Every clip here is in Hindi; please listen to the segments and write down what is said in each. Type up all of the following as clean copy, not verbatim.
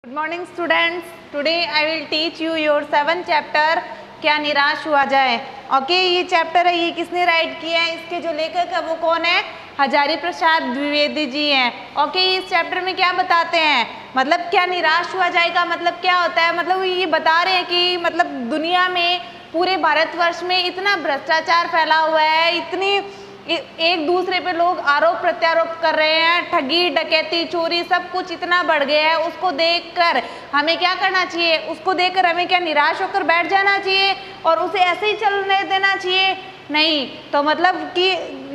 Good morning students. Today I will teach you your 7th chapter क्या निराश हुआ जाए। ओके ये चैप्टर है, ये किसने राइट किया है, इसके जो लेखक है वो कौन है, हजारी प्रसाद द्विवेदी जी हैं। ओके इस चैप्टर में क्या बताते हैं, मतलब क्या निराश हुआ जाएगा मतलब क्या होता है, मतलब ये बता रहे हैं कि मतलब दुनिया में पूरे भारतवर्ष में इतना भ्रष्टाचार फैला हुआ है, इतनी एक दूसरे पे लोग आरोप प्रत्यारोप कर रहे हैं, ठगी डकैती चोरी सब कुछ इतना बढ़ गया है। उसको देखकर हमें क्या करना चाहिए, उसको देखकर हमें क्या निराश होकर बैठ जाना चाहिए और उसे ऐसे ही चलने देना चाहिए? नहीं। तो मतलब कि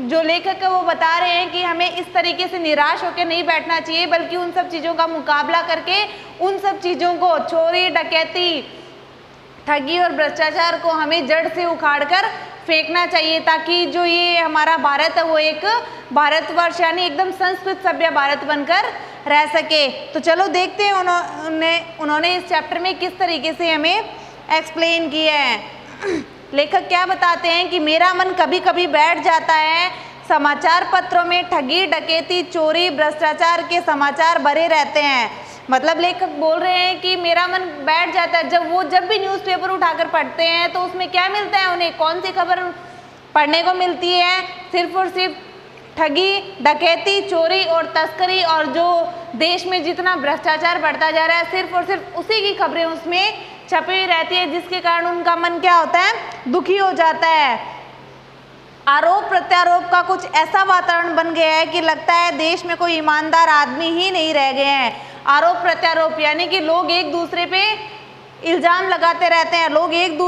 जो लेखक है वो बता रहे हैं कि हमें इस तरीके से निराश होकर नहीं बैठना चाहिए, बल्कि उन सब चीज़ों का मुकाबला करके उन सब चीज़ों को, चोरी डकैती ठगी और भ्रष्टाचार को हमें जड़ से उखाड़कर फेंकना चाहिए, ताकि जो ये हमारा भारत है वो एक भारतवर्ष यानी एकदम संस्कृत सभ्य भारत बनकर रह सके। तो चलो देखते हैं उन्होंने इस चैप्टर में किस तरीके से हमें एक्सप्लेन किया है। लेखक क्या बताते हैं कि मेरा मन कभी कभी बैठ जाता है, समाचार पत्रों में ठगी डकैती चोरी भ्रष्टाचार के समाचार भरे रहते हैं। मतलब लेखक बोल रहे हैं कि मेरा मन बैठ जाता है, जब भी न्यूज़पेपर उठाकर पढ़ते हैं तो उसमें क्या मिलता है, उन्हें कौन सी खबर पढ़ने को मिलती है, सिर्फ और सिर्फ ठगी डकैती चोरी और तस्करी, और जो देश में जितना भ्रष्टाचार बढ़ता जा रहा है सिर्फ और सिर्फ उसी की खबरें उसमें छपी हुई रहती है, जिसके कारण उनका मन क्या होता है, दुखी हो जाता है। आरोप प्रत्यारोप का कुछ ऐसा वातावरण बन गया है कि लगता है देश में कोई ईमानदार आदमी ही नहीं रह गए हैं। आरोप प्रत्यारोप यानी कि लोग एक दूसरे पे इल्ज़ाम लगाते रहते हैं, लोग एक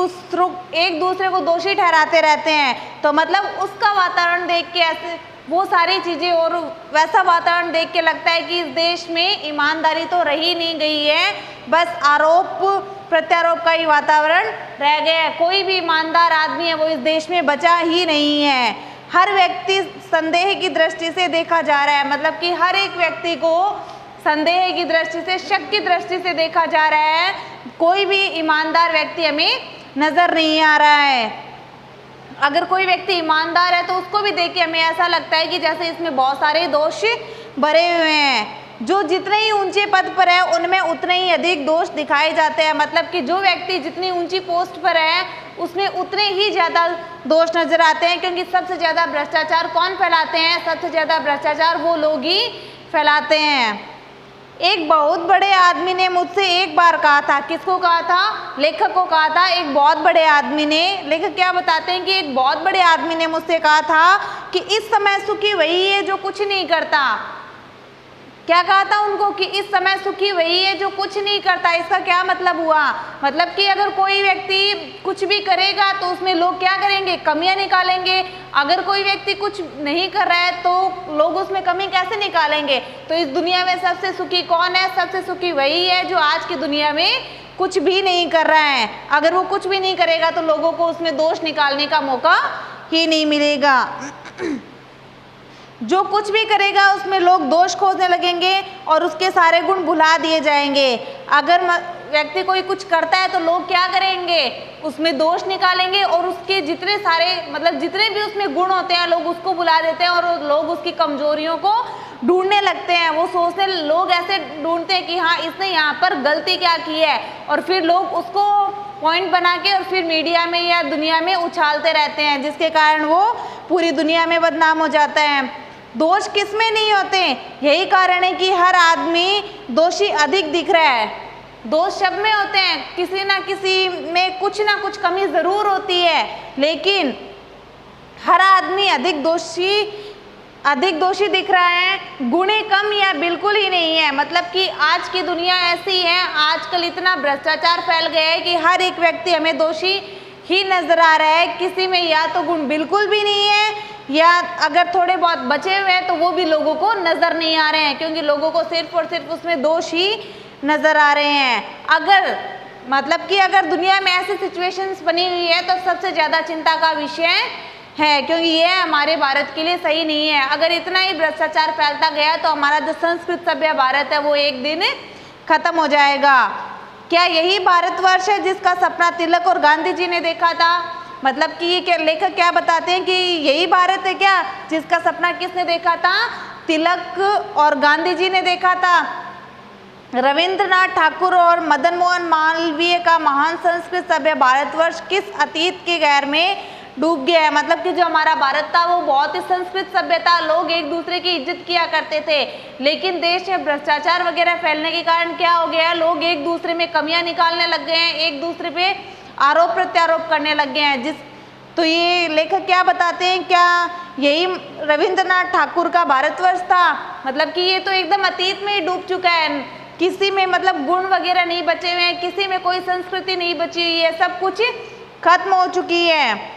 दूसरे को दोषी ठहराते रहते हैं। तो मतलब उसका वातावरण देख के ऐसे वो सारी चीज़ें और वैसा वातावरण देख के लगता है कि इस देश में ईमानदारी तो रही नहीं गई है, बस आरोप प्रत्यारोप का ही वातावरण रह गया है। कोई भी ईमानदार आदमी है वो इस देश में बचा ही नहीं है। हर व्यक्ति संदेह की दृष्टि से देखा जा रहा है, मतलब कि हर एक व्यक्ति को संदेह की दृष्टि से, शक की दृष्टि से देखा जा रहा है। कोई भी ईमानदार व्यक्ति हमें नजर नहीं आ रहा है। अगर कोई व्यक्ति ईमानदार है तो उसको भी देख के हमें ऐसा लगता है कि जैसे इसमें बहुत सारे दोष भरे हुए हैं। जो जितने ही ऊंचे पद पर है उनमें उतने ही अधिक दोष दिखाए जाते हैं, मतलब कि जो व्यक्ति जितनी ऊंची पोस्ट पर है उसमें उतने ही ज़्यादा दोष नजर आते हैं, क्योंकि सबसे ज़्यादा भ्रष्टाचार कौन फैलाते हैं, सबसे ज़्यादा भ्रष्टाचार वो लोग ही फैलाते हैं। एक बहुत बड़े आदमी ने मुझसे एक बार कहा था, किसको कहा था, लेखक को कहा था, एक बहुत बड़े आदमी ने। लेखक क्या बताते हैं कि एक बहुत बड़े आदमी ने मुझसे कहा था कि इस समय सुखी वही है जो कुछ नहीं करता। क्या कहा था उनको कि इस समय सुखी वही है जो कुछ नहीं करता। इसका क्या मतलब हुआ, मतलब कि अगर कोई व्यक्ति कुछ भी करेगा तो उसमें लोग क्या करेंगे, कमियां निकालेंगे। अगर कोई व्यक्ति कुछ नहीं कर रहा है तो लोग उसमें कमी कैसे निकालेंगे। तो इस दुनिया में सबसे सुखी कौन है, सबसे सुखी वही है जो आज की दुनिया में कुछ भी नहीं कर रहा है। अगर वो कुछ भी नहीं करेगा तो लोगों को उसमें दोष निकालने का मौका ही नहीं मिलेगा। जो कुछ भी करेगा उसमें लोग दोष खोजने लगेंगे और उसके सारे गुण भुला दिए जाएंगे। अगर व्यक्ति कोई कुछ करता है तो लोग क्या करेंगे, उसमें दोष निकालेंगे और उसके जितने सारे मतलब जितने भी उसमें गुण होते हैं लोग उसको भुला देते हैं और लोग उसकी कमजोरियों को ढूंढने लगते हैं। वो सोचते लोग ऐसे ढूंढते हैं कि हाँ इसने यहाँ पर गलती क्या की है, और फिर लोग उसको पॉइंट बना के और फिर मीडिया में या दुनिया में उछालते रहते हैं, जिसके कारण वो पूरी दुनिया में बदनाम हो जाता है। दोष किसमें नहीं होते, यही कारण है कि हर आदमी दोषी अधिक दिख रहा है। दोष सब में होते हैं, किसी ना किसी में कुछ ना कुछ कमी जरूर होती है, लेकिन हर आदमी अधिक दोषी दिख रहा है। गुणे कम या बिल्कुल ही नहीं है। मतलब कि आज की दुनिया ऐसी है, आजकल इतना भ्रष्टाचार फैल गया है कि हर एक व्यक्ति हमें दोषी ही नजर आ रहा है। किसी में या तो गुण बिल्कुल भी नहीं है या अगर थोड़े बहुत बचे हुए हैं तो वो भी लोगों को नजर नहीं आ रहे हैं, क्योंकि लोगों को सिर्फ और सिर्फ उसमें दोष ही नजर आ रहे हैं। अगर दुनिया में ऐसी सिचुएशंस बनी हुई है तो सबसे ज़्यादा चिंता का विषय है, क्योंकि ये हमारे भारत के लिए सही नहीं है। अगर इतना ही भ्रष्टाचार फैलता गया तो हमारा जो संस्कृत सभ्य भारत है वो एक दिन खत्म हो जाएगा। क्या यही भारतवर्ष है जिसका सपना तिलक और गांधी जी ने देखा था? मतलब कि ये लेखक क्या बताते हैं कि यही भारत है क्या जिसका सपना किसने देखा था, तिलक और गांधी जी ने देखा था। रविंद्रनाथ ठाकुर और मदन मोहन मालवीय का महान संस्कृत सभ्य भारतवर्ष किस अतीत के गैर में डूब गया है? मतलब कि जो हमारा भारत था वो बहुत ही संस्कृत सभ्य था, लोग एक दूसरे की इज्जत किया करते थे, लेकिन देश में भ्रष्टाचार वगैरह फैलने के कारण क्या हो गया, लोग एक दूसरे में कमियां निकालने लग गए हैं, एक दूसरे पे आरोप प्रत्यारोप करने लग गए हैं। तो ये लेखक क्या बताते हैं, क्या यही रविंद्रनाथ ठाकुर का भारतवर्ष था? मतलब कि ये तो एकदम अतीत में ही डूब चुका है, किसी में मतलब गुण वगैरह नहीं बचे हुए हैं, किसी में कोई संस्कृति नहीं बची हुई है, सब कुछ खत्म हो चुकी है।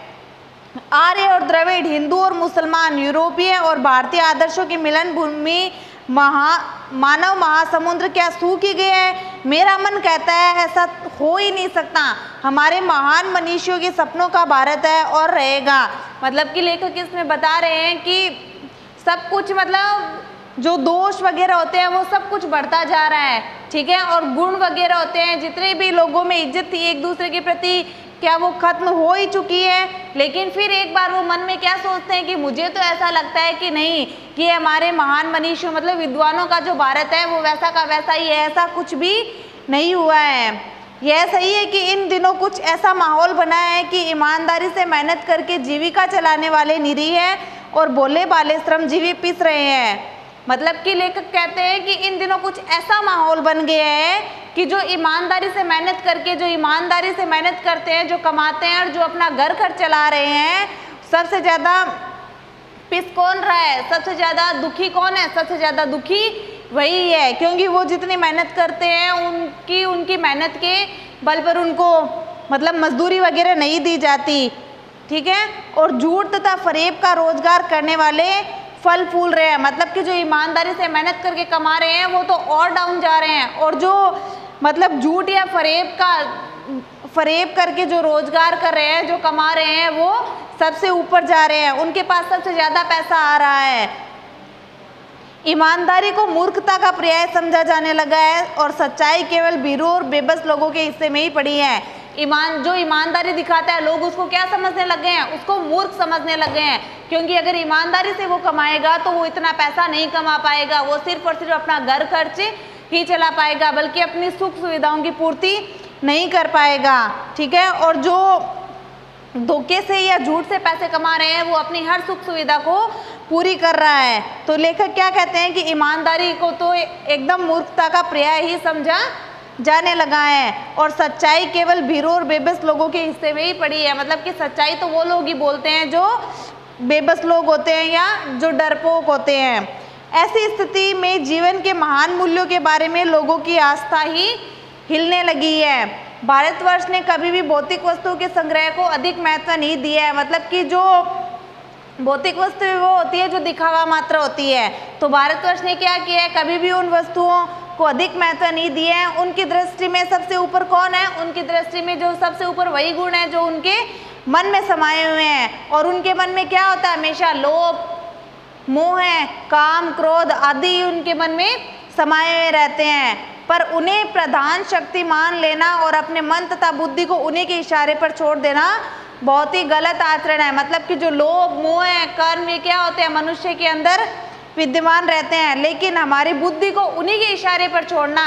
आर्य और द्रविड़, हिंदू और मुसलमान, यूरोपीय और भारतीय आदर्शों की मिलन भूमि मानव महासमुद्र क्या सूख ही गया है? मेरा मन कहता है ऐसा हो ही नहीं सकता। हमारे महान मनीषियों के सपनों का भारत है और रहेगा। मतलब कि लेखक इसमें बता रहे हैं कि सब कुछ मतलब जो दोष वगैरह होते हैं वो सब कुछ बढ़ता जा रहा है, ठीक है, और गुण वगैरह होते हैं, जितने भी लोगों में इज्जत थी एक दूसरे के प्रति, क्या वो खत्म हो ही चुकी है। लेकिन फिर एक बार वो मन में क्या सोचते हैं कि मुझे तो ऐसा लगता है कि नहीं, कि हमारे महान मनीषियों मतलब विद्वानों का जो भारत है वो वैसा का वैसा ही है, ऐसा कुछ भी नहीं हुआ है। यह सही है कि इन दिनों कुछ ऐसा माहौल बना है कि ईमानदारी से मेहनत करके जीविका चलाने वाले निरीह हैं और भोले भाले श्रमजीवी पिस रहे हैं। मतलब कि लेखक कहते हैं कि इन दिनों कुछ ऐसा माहौल बन गया है कि जो ईमानदारी से मेहनत करके, जो ईमानदारी से मेहनत करते हैं, जो कमाते हैं और जो अपना घर खर्च चला रहे हैं, सबसे ज़्यादा पिस कौन रहा है, सबसे ज़्यादा दुखी कौन है? सबसे ज़्यादा दुखी वही है, क्योंकि वो जितनी मेहनत करते हैं उनकी मेहनत के बल पर उनको मतलब मजदूरी वगैरह नहीं दी जाती, ठीक है। और झूठ तथा फरेब का रोजगार करने वाले फल फूल रहे हैं। मतलब कि जो ईमानदारी से मेहनत करके कमा रहे हैं वो तो और डाउन जा रहे हैं, और जो मतलब झूठ या फरेब करके जो रोजगार कर रहे हैं, जो कमा रहे हैं, वो सबसे ऊपर जा रहे हैं, उनके पास सबसे ज़्यादा पैसा आ रहा है। ईमानदारी को मूर्खता का पर्याय समझा जाने लगा है और सच्चाई केवल भीरू और बेबस लोगों के हिस्से में ही पड़ी है। जो ईमानदारी दिखाता है लोग उसको क्या समझने लग गए हैं? उसको मूर्ख समझने लग गए हैं, क्योंकि अगर ईमानदारी से वो कमाएगा तो वो इतना पैसा नहीं कमा पाएगा, वो सिर्फ और सिर्फ अपना घर खर्च ही चला पाएगा, बल्कि अपनी सुख सुविधाओं की पूर्ति नहीं कर पाएगा, ठीक है। और जो धोखे से या झूठ से पैसे कमा रहे हैं वो अपनी हर सुख सुविधा को पूरी कर रहा है। तो लेखक क्या कहते हैं कि ईमानदारी को तो एकदम मूर्खता का पर्याय ही समझा जाने लगा है, और सच्चाई केवल भीरू और बेबस लोगों के हिस्से में ही पड़ी है। मतलब कि सच्चाई तो वो लोग ही बोलते हैं जो बेबस लोग होते हैं या जो डरपोक होते हैं। ऐसी स्थिति में जीवन के महान मूल्यों के बारे में लोगों की आस्था ही हिलने लगी है। भारतवर्ष ने कभी भी भौतिक वस्तुओं के संग्रह को अधिक महत्व नहीं दिया है। मतलब कि जो भौतिक वस्तु वो होती है जो दिखावा मात्र होती है, तो भारतवर्ष ने क्या किया है, कभी भी उन वस्तुओं को अधिक महत्व नहीं दिया है। उनकी दृष्टि में सबसे ऊपर कौन है? उनकी दृष्टि में जो सबसे ऊपर वही गुण है जो उनके मन में समाये हुए हैं। और उनके मन में क्या होता है? हमेशा लोभ, मोह, काम, क्रोध आदि उनके मन में समाये हुए रहते हैं, पर उन्हें प्रधान शक्ति मान लेना और अपने मन तथा बुद्धि को उन्हीं के इशारे पर छोड़ देना बहुत ही गलत आचरण है। मतलब कि जो लोभ, मोह, कर्म, ये क्या होते हैं? मनुष्य के अंदर विद्यमान रहते हैं, लेकिन हमारी बुद्धि को उन्हीं के इशारे पर छोड़ना,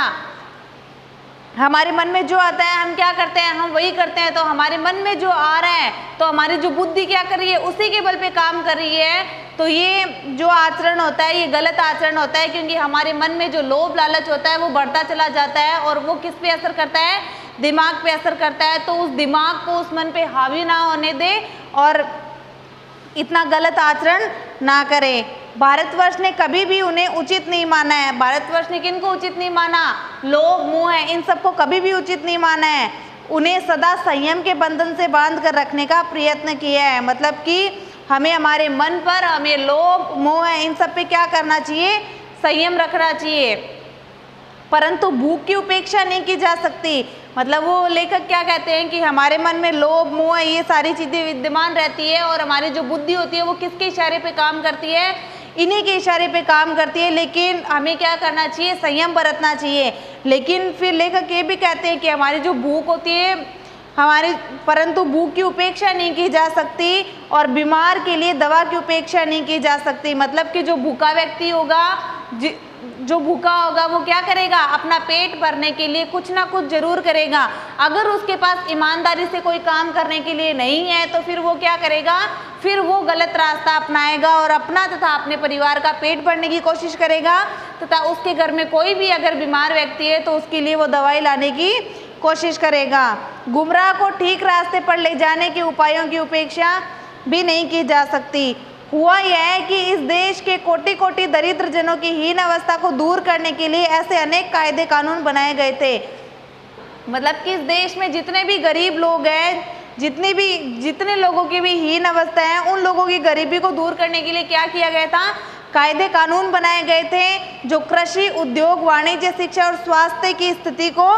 हमारे मन में जो आता है हम क्या करते हैं? हम वही करते हैं। तो हमारे मन में जो आ रहा है तो हमारी जो बुद्धि क्या कर रही है? उसी के बल पे काम कर रही है। तो ये जो आचरण होता है ये गलत आचरण होता है, क्योंकि हमारे मन में जो लोभ लालच होता है वो बढ़ता चला जाता है, और वो किस पे असर करता है? दिमाग पे असर करता है। तो उस दिमाग को उस मन पे हावी ना होने दे और इतना गलत आचरण ना करें। भारतवर्ष ने कभी भी उन्हें उचित नहीं माना है। भारतवर्ष ने किनको उचित नहीं माना? लोभ, मोह, इन सबको कभी भी उचित नहीं माना है। उन्हें सदा संयम के बंधन से बांध कर रखने का प्रयत्न किया है। मतलब कि हमें हमारे मन पर, हमें लोभ, मोह, इन सब पे क्या करना चाहिए? संयम रखना चाहिए, परंतु भूख की उपेक्षा नहीं की जा सकती। मतलब वो लेखक क्या कहते हैं कि हमारे मन में लोभ, मोह, ये सारी चीज़ें विद्यमान रहती है, और हमारी जो बुद्धि होती है वो किसके इशारे पे काम करती है? इन्हीं के इशारे पे काम करती है। लेकिन हमें क्या करना चाहिए? संयम बरतना चाहिए। लेकिन फिर लेखक ये भी कहते हैं कि हमारी जो भूख होती है हमारी, परंतु भूख की उपेक्षा नहीं की जा सकती, और बीमार के लिए दवा की उपेक्षा नहीं की जा सकती। मतलब कि जो भूखा व्यक्ति होगा, जो भूखा होगा वो क्या करेगा, अपना पेट भरने के लिए कुछ ना कुछ जरूर करेगा। अगर उसके पास ईमानदारी से कोई काम करने के लिए नहीं है तो फिर वो क्या करेगा, फिर वो गलत रास्ता अपनाएगा और अपना तथा अपने परिवार का पेट भरने की कोशिश करेगा, तथा उसके घर में कोई भी अगर बीमार व्यक्ति है तो उसके लिए वो दवाई लाने की कोशिश करेगा। गुमराह को ठीक रास्ते पर ले जाने के उपायों की उपेक्षा भी नहीं की जा सकती। हुआ यह है कि इस देश के कोटि कोटि दरिद्र जनों की हीन अवस्था को दूर करने के लिए ऐसे अनेक कायदे कानून बनाए गए थे। मतलब कि इस देश में जितने भी गरीब लोग हैं, जितने लोगों की भी हीन अवस्था है, उन लोगों की गरीबी को दूर करने के लिए क्या किया गया था, कायदे कानून बनाए गए थे जो कृषि, उद्योग, वाणिज्य, शिक्षा और स्वास्थ्य की स्थिति को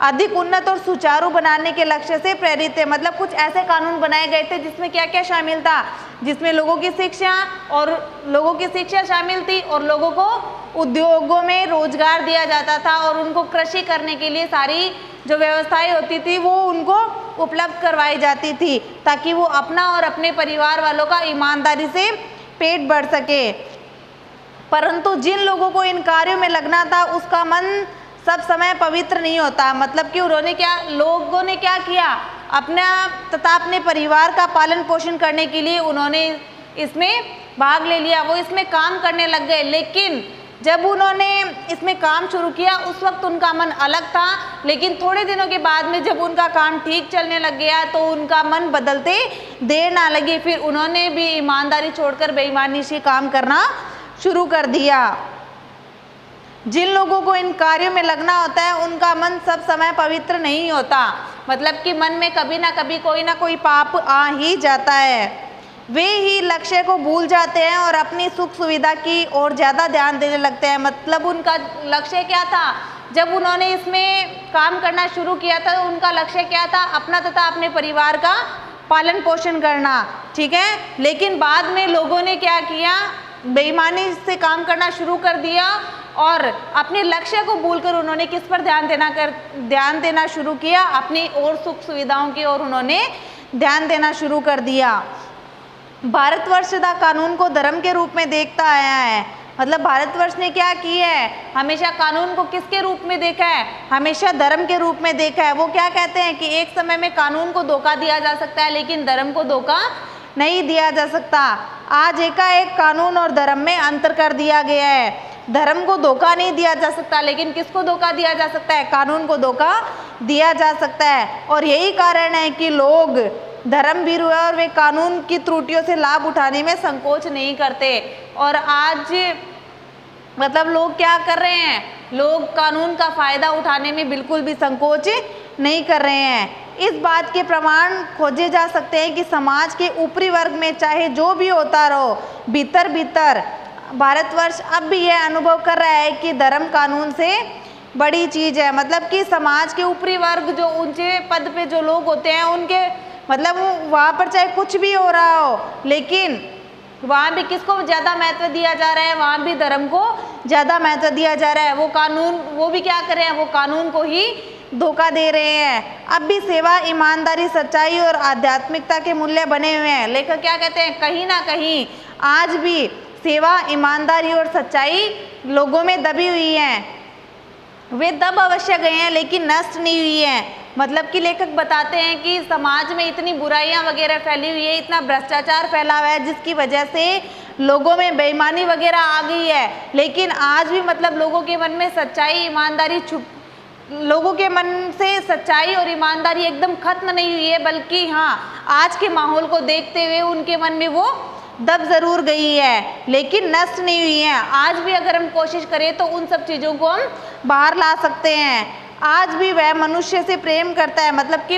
अधिक उन्नत और सुचारू बनाने के लक्ष्य से प्रेरित है। मतलब कुछ ऐसे कानून बनाए गए थे जिसमें क्या क्या शामिल था, जिसमें लोगों की शिक्षा शामिल थी और लोगों को उद्योगों में रोजगार दिया जाता था और उनको कृषि करने के लिए सारी जो व्यवस्थाएं होती थी वो उनको उपलब्ध करवाई जाती थी ताकि वो अपना और अपने परिवार वालों का ईमानदारी से पेट भर सके। परंतु जिन लोगों को इन कार्यों में लगना था उसका मन सब समय पवित्र नहीं होता। मतलब कि लोगों ने क्या किया, अपना तथा अपने परिवार का पालन पोषण करने के लिए उन्होंने इसमें भाग ले लिया, वो इसमें काम करने लग गए। लेकिन जब उन्होंने इसमें काम शुरू किया उस वक्त उनका मन अलग था, लेकिन थोड़े दिनों के बाद में जब उनका काम ठीक चलने लग गया तो उनका मन बदलते देर ना लगी, फिर उन्होंने भी ईमानदारी छोड़कर बेईमानी से काम करना शुरू कर दिया। जिन लोगों को इन कार्यों में लगना होता है उनका मन सब समय पवित्र नहीं होता। मतलब कि मन में कभी ना कभी कोई ना कोई पाप आ ही जाता है। वे ही लक्ष्य को भूल जाते हैं और अपनी सुख सुविधा की ओर ज़्यादा ध्यान देने लगते हैं। मतलब उनका लक्ष्य क्या था, जब उन्होंने इसमें काम करना शुरू किया था उनका लक्ष्य क्या था, अपना तथा अपने परिवार का पालन पोषण करना, ठीक है। लेकिन बाद में लोगों ने क्या किया, बेईमानी से काम करना शुरू कर दिया और अपने लक्ष्य को भूलकर उन्होंने किस पर ध्यान देना शुरू किया, अपनी और सुख सुविधाओं की ओर उन्होंने ध्यान देना शुरू कर दिया। भारतवर्ष दा कानून को धर्म के रूप में देखता आया है। मतलब भारतवर्ष ने क्या किया है, हमेशा कानून को किसके रूप में देखा है, हमेशा धर्म के रूप में देखा है। वो क्या कहते हैं कि एक समय में कानून को धोखा दिया जा सकता है लेकिन धर्म को धोखा नहीं दिया जा सकता। आज एकाएक कानून और धर्म में अंतर कर दिया गया है। धर्म को धोखा नहीं दिया जा सकता लेकिन किसको धोखा दिया जा सकता है, कानून को धोखा दिया जा सकता है। और यही कारण है कि लोग धर्मभीरू है और वे कानून की त्रुटियों से लाभ उठाने में संकोच नहीं करते। और आज मतलब लोग क्या कर रहे हैं, लोग कानून का फायदा उठाने में बिल्कुल भी संकोच नहीं कर रहे हैं। इस बात के प्रमाण खोजे जा सकते हैं कि समाज के ऊपरी वर्ग में चाहे जो भी होता रहो, भीतर भीतर भारतवर्ष अब भी यह अनुभव कर रहा है कि धर्म कानून से बड़ी चीज़ है। मतलब कि समाज के ऊपरी वर्ग, जो ऊंचे पद पे जो लोग होते हैं, उनके मतलब वहाँ पर चाहे कुछ भी हो रहा हो लेकिन वहाँ भी किसको ज़्यादा महत्व दिया जा रहा है, वहाँ भी धर्म को ज़्यादा महत्व दिया जा रहा है। वो भी क्या कर रहे हैं, वो कानून को ही धोखा दे रहे हैं। अब भी सेवा, ईमानदारी, सच्चाई और आध्यात्मिकता के मूल्य बने हुए हैं। लेखक क्या कहते हैं, कहीं ना कहीं आज भी सेवा, ईमानदारी और सच्चाई लोगों में दबी हुई है। वे दब अवश्य गए हैं लेकिन नष्ट नहीं हुई हैं। मतलब कि लेखक बताते हैं कि समाज में इतनी बुराइयां वगैरह फैली हुई है, इतना भ्रष्टाचार फैला हुआ है जिसकी वजह से लोगों में बेईमानी वगैरह आ गई है। लेकिन आज भी मतलब लोगों के मन में सच्चाई, ईमानदारी लोगों के मन से सच्चाई और ईमानदारी एकदम खत्म नहीं हुई है, बल्कि हाँ, आज के माहौल को देखते हुए उनके मन में वो दब जरूर गई है लेकिन नष्ट नहीं हुई है। आज भी अगर हम कोशिश करें तो उन सब चीज़ों को हम बाहर ला सकते हैं। आज भी वह मनुष्य से प्रेम करता है। मतलब कि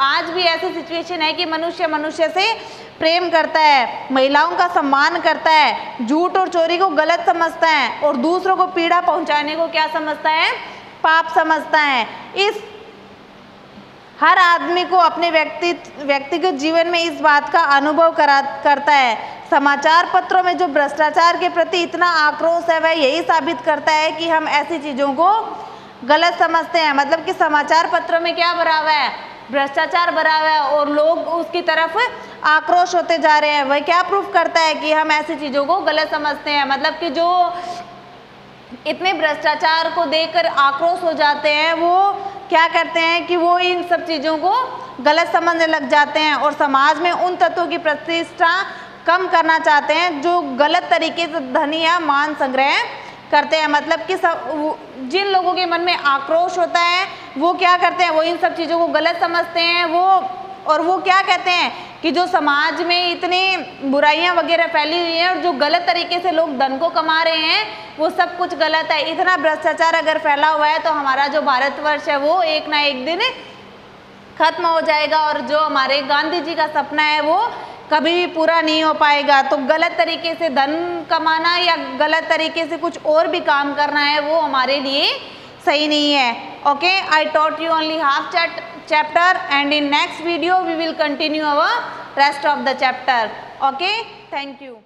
आज भी ऐसी सिचुएशन है कि मनुष्य से प्रेम करता है, महिलाओं का सम्मान करता है, झूठ और चोरी को गलत समझता है और दूसरों को पीड़ा पहुंचाने को क्या समझता है, पाप समझता है। इस हर आदमी को अपने व्यक्तिगत जीवन में इस बात का अनुभव करता है। समाचार पत्रों में जो भ्रष्टाचार के प्रति इतना आक्रोश है वह यही साबित करता है कि हम ऐसी चीज़ों को गलत समझते हैं। मतलब कि समाचार पत्रों में क्या भरा हुआ है, भ्रष्टाचार भरा हुआ है और लोग उसकी तरफ आक्रोश होते जा रहे हैं। वह क्या प्रूफ करता है कि हम ऐसी चीज़ों को गलत समझते हैं। मतलब कि जो इतने भ्रष्टाचार को देखकर आक्रोश हो जाते हैं, वो क्या करते हैं कि वो इन सब चीज़ों को गलत समझने लग जाते हैं और समाज में उन तत्वों की प्रतिष्ठा कम करना चाहते हैं जो गलत तरीके से धन या मान संग्रह करते हैं। मतलब कि जिन लोगों के मन में आक्रोश होता है वो क्या करते हैं, वो इन सब चीज़ों को गलत समझते हैं, वो क्या कहते हैं कि जो समाज में इतनी बुराइयां वगैरह फैली हुई हैं और जो गलत तरीके से लोग धन को कमा रहे हैं वो सब कुछ गलत है। इतना भ्रष्टाचार अगर फैला हुआ है तो हमारा जो भारतवर्ष है वो एक ना एक दिन खत्म हो जाएगा और जो हमारे गांधी जी का सपना है वो कभी भी पूरा नहीं हो पाएगा। तो गलत तरीके से धन कमाना या गलत तरीके से कुछ और भी काम करना है वो हमारे लिए सही नहीं है। Okay, I taught you only half chapter and in next video we will continue our rest of the chapter. Okay, thank you.